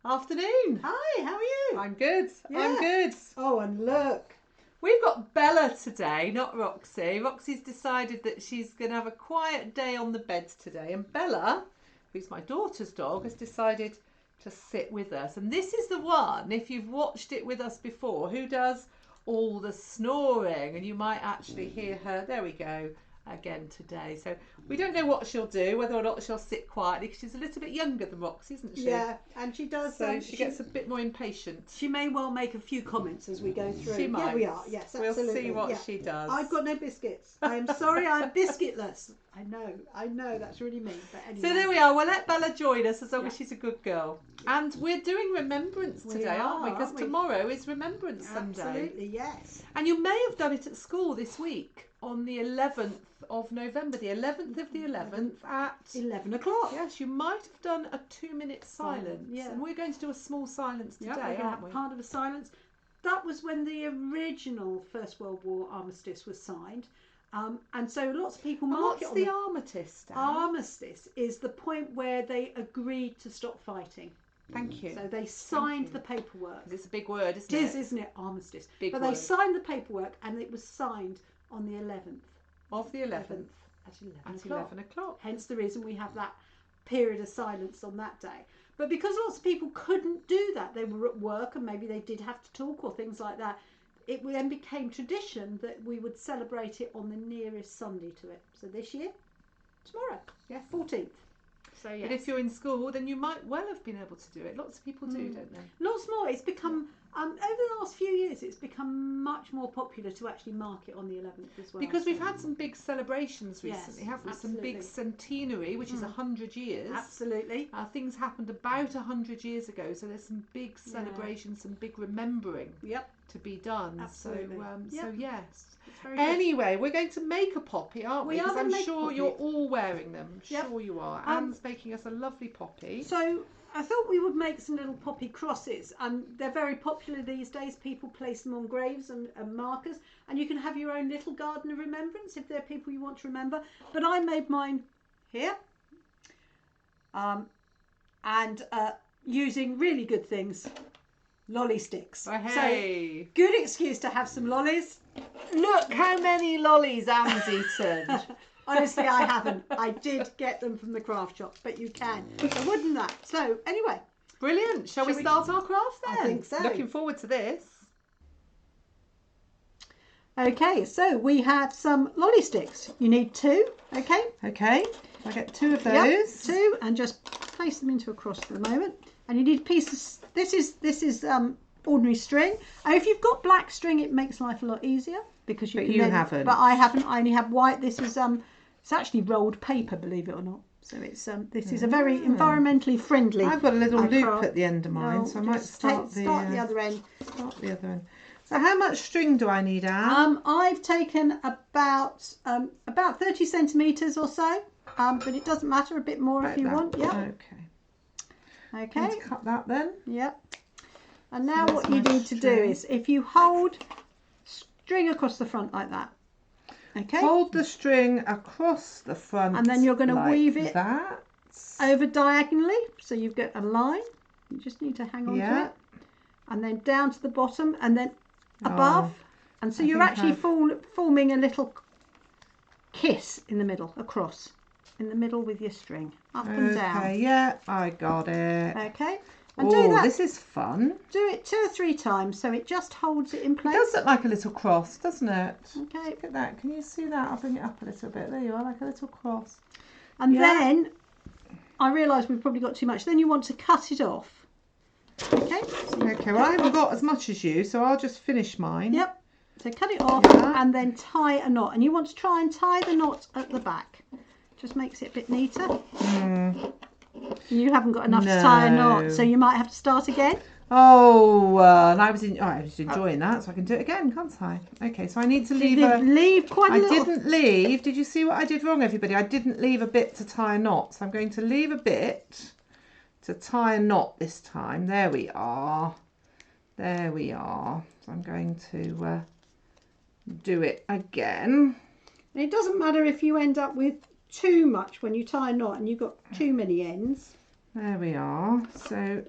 Afternoon. Hi, how are you? I'm good. Yeah. I'm good. Oh, and look. We've got Bella today, not Roxy. Roxy's decided that she's going to have a quiet day on the bed today. And Bella, who's my daughter's dog, has decided to sit with us. And this is the one, if you've watched it with us before, who does all the snoring. And you might actually hear her. There we go. Again today. So we don't know what she'll do, whether or not she'll sit quietly, because she's a little bit younger than Roxy, isn't she? Yeah, and she does. So she gets a bit more impatient. She may well make a few comments as we go through. She might. Yeah, we are. Yes, absolutely. We'll see what she does. I've got no biscuits. I'm sorry, I'm biscuitless. I know, that's really mean. But anyway. So there we are. We'll let Bella join us as long as she's a good girl. And we're doing Remembrance today, aren't we? Because tomorrow is Remembrance Sunday. Absolutely, yes. And you may have done it at school this week on the 11th of November, the 11th of the 11th at 11 o'clock. Yes, you might have done a 2-minute silence. Yeah. And we're going to do a small silence today, we're aren't we? Part of a silence. That was when the original First World War armistice was signed. And so lots of people mark it on the armistice, Dan? Armistice is the point where they agreed to stop fighting. Thank you. So they signed the paperwork. It's a big word, isn't it? It is, isn't it? Armistice. Big but word. they signed the paperwork and it was signed on the 11th. Of the 11th. At 11 o'clock. Hence the reason we have that period of silence on that day. But because lots of people couldn't do that, they were at work and maybe they did have to talk or things like that, it then became tradition that we would celebrate it on the nearest Sunday to it. So this year, tomorrow, 14th. So yes. But if you're in school, then you might well have been able to do it. Lots of people do, don't they? Lots more. It's become, over the last few years, it's become much more popular to actually mark it on the 11th as well. Because we've had some big celebrations recently, haven't we? Absolutely. Some big centenary, which is 100 years. Absolutely. Things happened about 100 years ago, so there's some big celebrations, some big remembering to be done. Absolutely. So yes. Anyway, we're going to make a poppy, aren't we? Because I'm sure you're all wearing them. Sure you are. Anne's making us a lovely poppy. So I thought we would make some little poppy crosses. They're very popular these days. People place them on graves and markers. And you can have your own little garden of remembrance if there are people you want to remember. But I made mine here. Using really good things. Lolly sticks. Oh, hey. So good excuse to have some lollies. Look how many lollies Anne's eaten. Honestly, I haven't. I did get them from the craft shop, but you can. So wouldn't that? So anyway. Brilliant. Shall we start our craft then? I think so. Looking forward to this. Okay, so we have some lolly sticks. You need 2, okay? Okay. I get 2 of those. Yep, 2, and just place them into a cross for the moment. And you need pieces. This is ordinary string. And if you've got black string, it makes life a lot easier because you haven't. But I haven't. I only have white. This is it's actually rolled paper, believe it or not. So it's this is a very environmentally friendly. I've got a little loop at the end of mine, so I might start the other end. Start the other end. So how much string do I need, Anne? I've taken about 30 centimetres or so. But it doesn't matter. A bit more if you want. Yeah. Okay. Okay. Let's cut that then. Yep. And now what you need to do is, if you hold string across the front like that. Okay. Hold the string across the front. And then you're going to weave it that over diagonally. So you've got a line. You just need to hang on to it. And then down to the bottom and then above. And so you're actually forming a little kiss in the middle, across. In the middle with your string, up and down. Okay, yeah, I got it. Okay, and do that. This is fun. Do it 2 or 3 times so it just holds it in place. It does look like a little cross, doesn't it? Okay. Look at that. Can you see that? I'll bring it up a little bit. There you are, like a little cross. And then, I realise we've probably got too much. Then you want to cut it off. Okay. Okay, well I haven't got as much as you, so I'll just finish mine. Yep. So cut it off and then tie a knot. And you want to try and tie the knot at the back. Just makes it a bit neater. You haven't got enough to tie a knot, so you might have to start again. And I was enjoying that, so I can do it again, can't I? Okay, so I need to leave quite a little. I didn't leave. Did you see what I did wrong, everybody? I didn't leave a bit to tie a knot, so I'm going to leave a bit to tie a knot this time. There we are. There we are. So I'm going to do it again. And it doesn't matter if you end up with too much when you tie a knot and you've got too many ends. There we are. So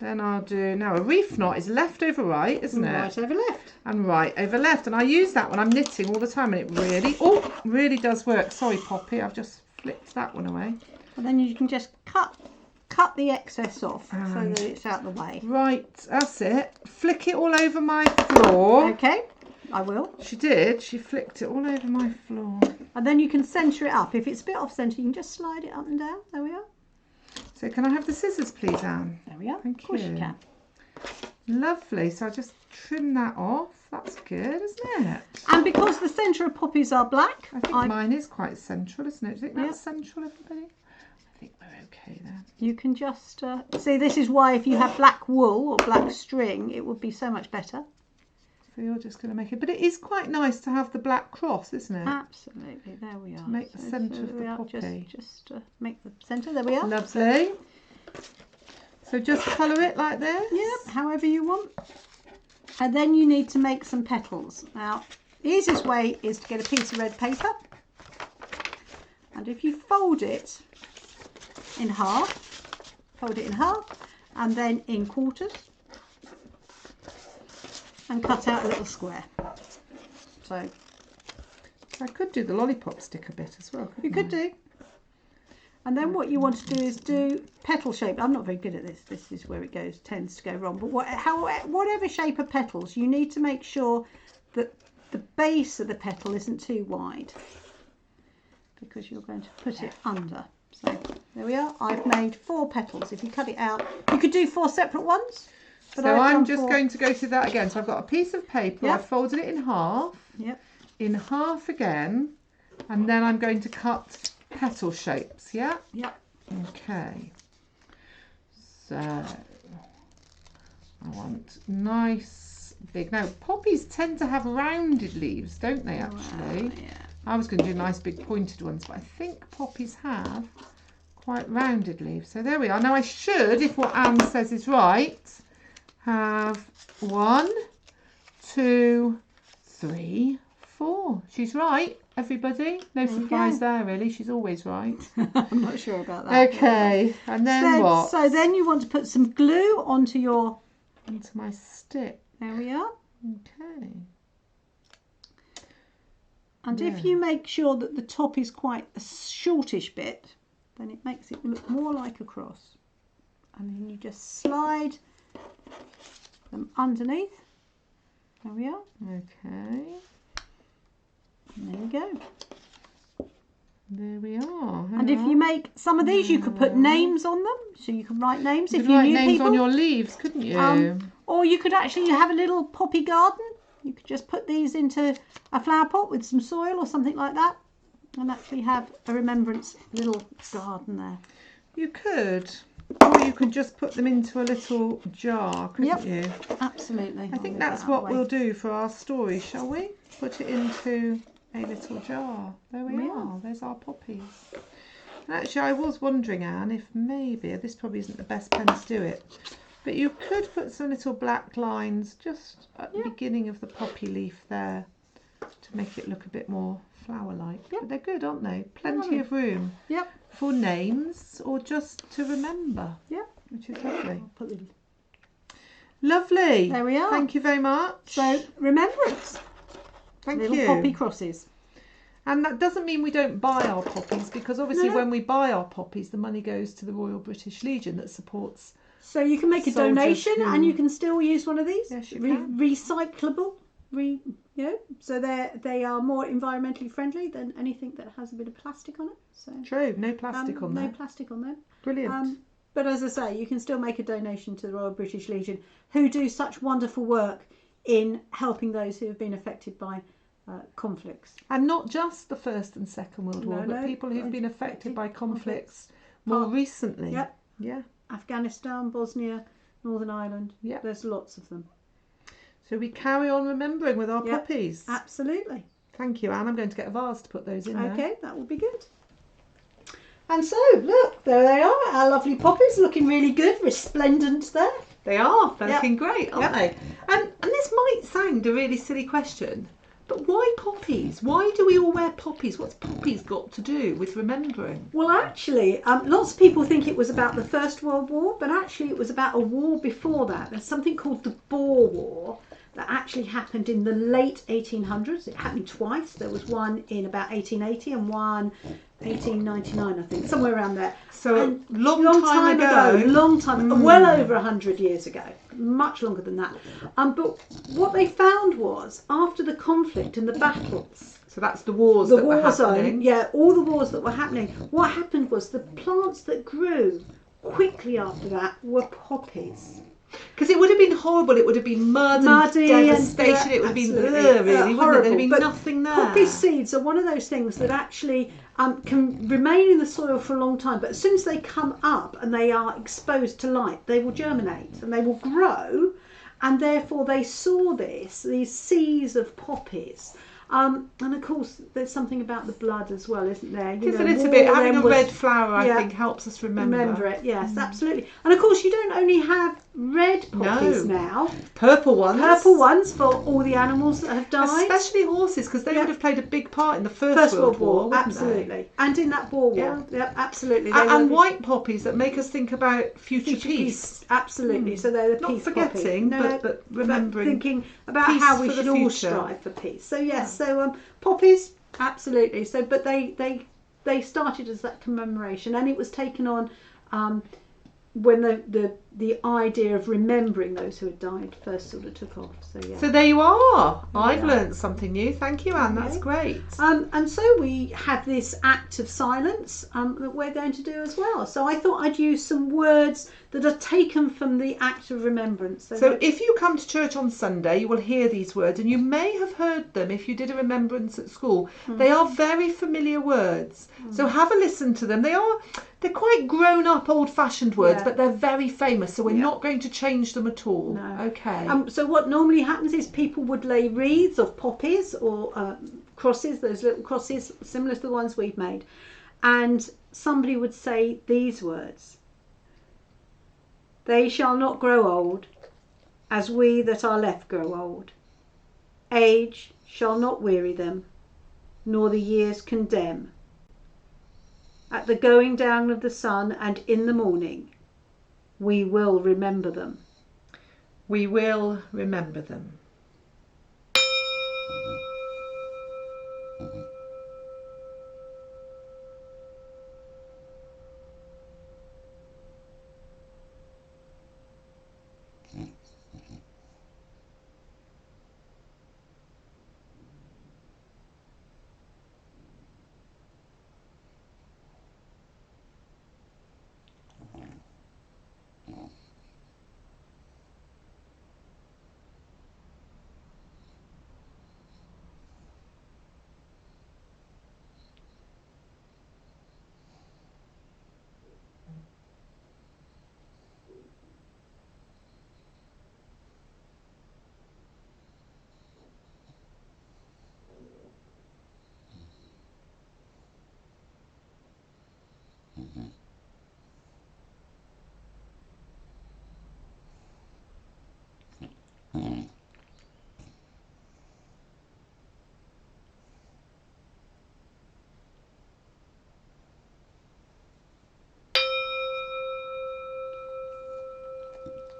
Then I'll do, now a reef knot is left over right, isn't it? Right over left. And right over left. And I use that when I'm knitting all the time, and it really does work. Sorry, Poppy, I've just flipped that one away. And then you can just cut the excess off so that it's out of the way. Right, that's it. Flick it all over my floor. Okay, I will. She did. She flicked it all over my floor. And then you can centre it up. If it's a bit off centre, you can just slide it up and down. There we are. So can I have the scissors, please, Anne? There we are. Thank of course you. You can. Lovely. So I'll just trim that off. That's good, isn't it? And because the centre of poppies are black, I think mine is quite central, isn't it? Do you think that's central, everybody? I think we're okay then. You can just see, this is why if you have black wool or black string, it would be so much better. So you're just going to make it, but it is quite nice to have the black cross, isn't it? Absolutely. There we are. To make the centre of the poppy. Just make the centre. There we are. Lovely. So just colour it like this. Yeah, however you want. And then you need to make some petals. Now, the easiest way is to get a piece of red paper, and if you fold it in half, and then in quarters, and cut out a little square. So I could do the lollipop sticker bit as well. You could do. And then what you want to do is do petal shape. I'm not very good at this. This is where it tends to go wrong. But whatever shape of petals, you need to make sure that the base of the petal isn't too wide, because you're going to put it under. So there we are. I've made 4 petals. If you cut it out, you could do 4 separate ones. But so I'm just going to go through that again. So I've got a piece of paper. Yep. I've folded it in half. Yep. In half again, and then I'm going to cut petal shapes. Yeah. Yep. Okay. So I want nice big. Now poppies tend to have rounded leaves, don't they? Actually. Yeah. I was going to do nice big pointed ones, but I think poppies have quite rounded leaves. So there we are. Now I should, if what Anne says is right, have 1, 2, 3, 4. She's right, everybody. No surprise there, really. She's always right. I'm not sure about that. Okay, and then what? So then you want to put some glue onto my stick. There we are. Okay. And if you make sure that the top is quite a shortish bit, then it makes it look more like a cross. And then you just slide them underneath. There we are. Okay. And there we go. There we are. And if you make some of these, you could put names on them, so you can write names if you write knew names people. on your leaves, couldn't you? Or you could actually have a little poppy garden. You could just put these into a flower pot with some soil or something like that, and actually have a remembrance little garden there. You could. Or you could just put them into a little jar, couldn't you? Absolutely. I think that's what we'll do for our story, shall we? Put it into a little jar. There we are. There's our poppies. And actually, I was wondering, Anne, if maybe, this probably isn't the best pen to do it, but you could put some little black lines just at the beginning of the poppy leaf there to make it look a bit more flower-like. But they're good, aren't they? Plenty of room. Yep. For names or just to remember. Yep. Which is lovely. Little... Lovely. There we are. Thank you very much. So, remembrance. Thank little you. Poppy crosses. And that doesn't mean we don't buy our poppies, because obviously when we buy our poppies, the money goes to the Royal British Legion that supports. So you can make a donation and you can still use one of these. Yes, you can. Recyclable. So they are more environmentally friendly than anything that has a bit of plastic on it. So true, no plastic on there. No plastic on them. Brilliant. But as I say, you can still make a donation to the Royal British Legion, who do such wonderful work in helping those who have been affected by conflicts. And not just the First and Second World War, but people who've been affected by conflicts more recently. Yep. Yeah. Afghanistan, Bosnia, Northern Ireland. Yeah. There's lots of them. So we carry on remembering with our poppies. Absolutely. Thank you, Anne. I'm going to get a vase to put those in there. Okay, that will be good. And so, look, there they are, our lovely poppies, looking really good, resplendent there. They are. They're looking great, aren't they? And this might sound a really silly question, But why poppies? Why do we all wear poppies? What's poppies got to do with remembering? Well, actually, lots of people think it was about the First World War, but actually it was about a war before that. There's something called the Boer War that actually happened in the late 1800s. It happened twice. There was one in about 1880 and one 1899, I think, somewhere around there. So And a long time ago. long time, well over 100 years ago, much longer than that. But what they found was, after the conflict and the battles, So that's the wars that were happening. yeah, all the wars that were happening, what happened was the plants that grew quickly after that were poppies. Because it would have been horrible. It would have been muddy and devastation. It would have been really, horrible. There'd have been but nothing there. Poppy seeds are one of those things that actually can remain in the soil for a long time, but as soon as they come up and they are exposed to light, they will germinate and they will grow, and therefore they saw these seeds of poppies. And of course, there's something about the blood as well, isn't there? It is a little bit. Having a red flower, I think, helps us remember it. Yes, absolutely. And of course, you don't only have red poppies now. Purple ones. Purple ones for all the animals that have died. Especially horses, because they would have played a big part in the First World War, absolutely. And in that Boer War. Yeah, absolutely. And white poppies that make us think about future peace. Absolutely. So they're the Not peace forgetting, poppy. but remembering. Thinking about how we should all strive for peace. So yes, so poppies, absolutely. So, but they started as that commemoration, and it was taken on when the idea of remembering those who had died first sort of took off. So yeah. So there you are. I've learned something new. Thank you, Anne. That's great. And so we have this act of silence that we're going to do as well. So I thought I'd use some words that are taken from the act of remembrance. So if you come to church on Sunday, you will hear these words, and you may have heard them if you did a remembrance at school. They are very familiar words. So have a listen to them. They're quite grown up, old-fashioned words, but they're very famous. So we're not going to change them at all. No. Okay. So what normally happens is people would lay wreaths of poppies or crosses, those little crosses similar to the ones we've made, and somebody would say these words: "They shall not grow old, as we that are left grow old. Age shall not weary them, nor the years condemn. At the going down of the sun and in the morning, we will remember them." We will remember them.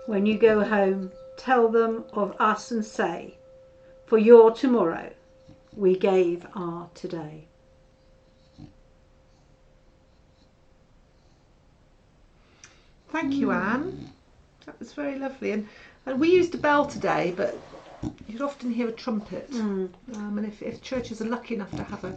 When you go home, tell them of us and say, "For your tomorrow we gave our today." Thank you, Anne. That was very lovely. And we used a bell today, but you'd often hear a trumpet. And if churches are lucky enough to have a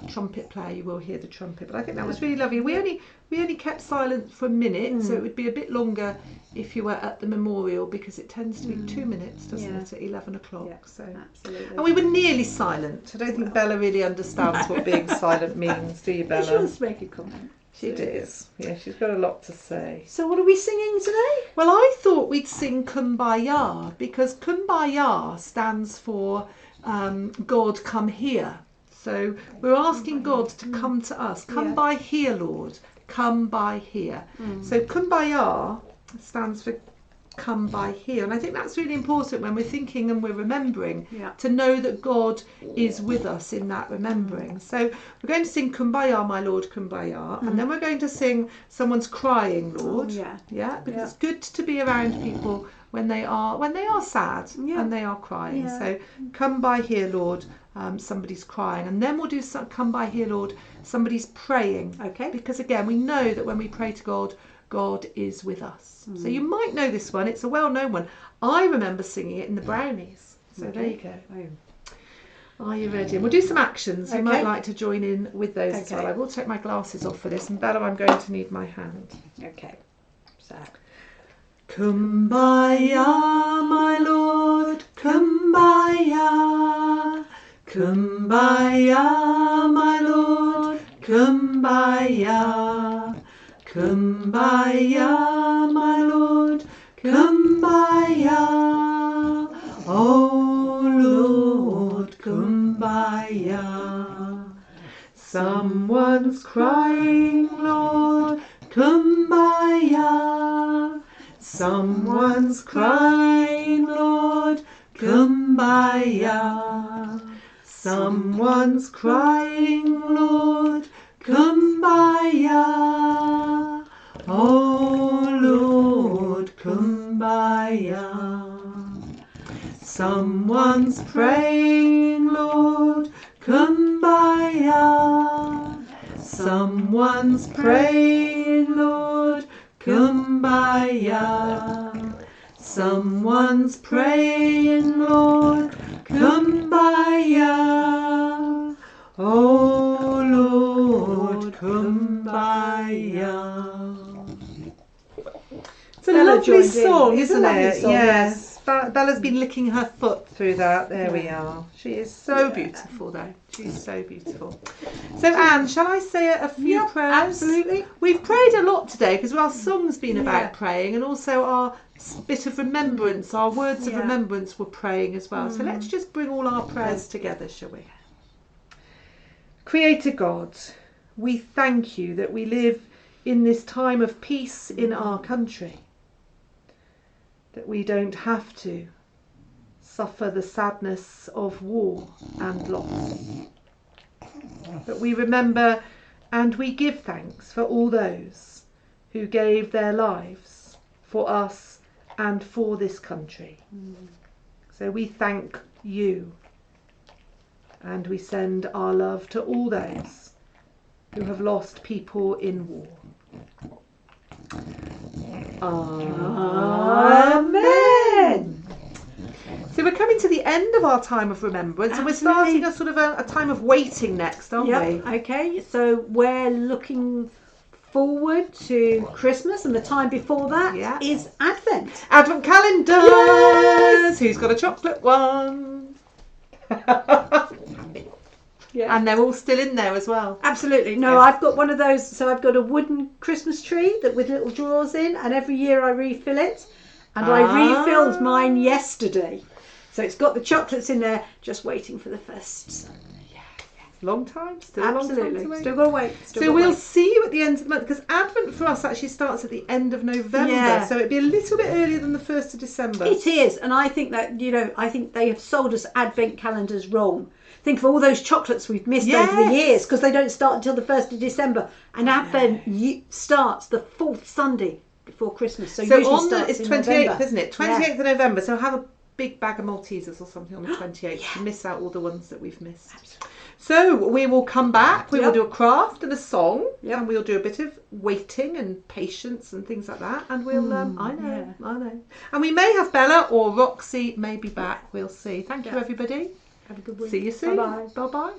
trumpet player, you will hear the trumpet. But I think that was really lovely. We only kept silent for a minute, so it would be a bit longer if you were at the memorial, because it tends to be 2 minutes, doesn't it, at 11 o'clock. Yeah, so absolutely. And we were nearly silent. I don't think Bella really understands what being silent means, do you, Bella? She wants to make a comment. She does. Yeah, she's got a lot to say. So what are we singing today? Well, I thought we'd sing Kumbaya, because Kumbaya stands for God come here. So we're asking God to come to us. Come by here, Lord. Come by here. So Kumbaya stands for come by here. And I think that's really important when we're thinking and we're remembering, Yeah. to know that God is with us in that remembering. So we're going to sing Kumbaya, my Lord, Kumbaya, and then we're going to sing Someone's Crying, Lord. Oh, yeah. Yeah, because it's good to be around people when they are sad and they are crying. Yeah. So come by here, Lord, somebody's crying, and then we'll do some, come by here, Lord, somebody's praying. Okay. Because again, we know that when we pray to God, God is with us. So you might know this one. It's a well-known one. I remember singing it in the Brownies. So there you go. Are you ready? And we'll do some actions. You might like to join in with those as well. I will take my glasses off for this, and Bella, I'm going to need my hand. Okay. So. Kumbaya, my Lord, Kumbaya. Kumbaya, my Lord, Kumbaya. Kumbaya, my Lord, Kumbaya. Oh Lord, Kumbaya. Someone's crying, Lord, Kumbaya. Someone's crying, Lord, Kumbaya. Someone's crying, Lord, Kumbaya. Oh Lord, Kumbaya. Someone's praying, Lord, Kumbaya. Someone's praying, Lord, Kumbaya. Someone's praying, Lord, Kumbaya. Oh Lord, Kumbaya. It's a lovely song, isn't it? Yes. Bella's been licking her foot through that. There we are. She is so beautiful, though. She's so beautiful. So, Anne, shall I say a few prayers? Absolutely. We've prayed a lot today because our song's been about praying, and also our bit of remembrance, our words of remembrance were praying as well. So let's just bring all our prayers together, shall we? Creator God, we thank you that we live in this time of peace in our country, that we don't have to suffer the sadness of war and loss. But we remember and we give thanks for all those who gave their lives for us and for this country. So we thank you, and we send our love to all those who have lost people in war. Amen. So we're coming to the end of our time of remembrance, and we're starting a sort of a time of waiting next, aren't we? Okay, so we're looking forward to Christmas, and the time before that is Advent. Advent calendars! Yes! Who's got a chocolate one? And they're all still in there as well. Absolutely. No, I've got one of those. So I've got a wooden Christmas tree that with little drawers in, and every year I refill it. And I refilled mine yesterday. So it's got the chocolates in there, just waiting for the first. Long time, still a long time to wait. Still got to wait. So we'll see you at the end of the month, because Advent for us actually starts at the end of November, so it'd be a little bit earlier than the 1st of December. It is, and I think that, I think they have sold us Advent calendars wrong. Think of all those chocolates we've missed over the years, because they don't start until the 1st of December, and Advent starts the 4th Sunday before Christmas. So it's 28th, isn't it? 28th of November. So have a big bag of Maltesers or something on the 28th to miss out all the ones that we've missed. Absolutely. So we will come back. We will do a craft and a song, and we'll do a bit of waiting and patience and things like that. And we'll, I know. And we may have Bella or Roxy maybe back. We'll see. Thank you, everybody. Have a good week. See you soon. Bye-bye. Bye-bye.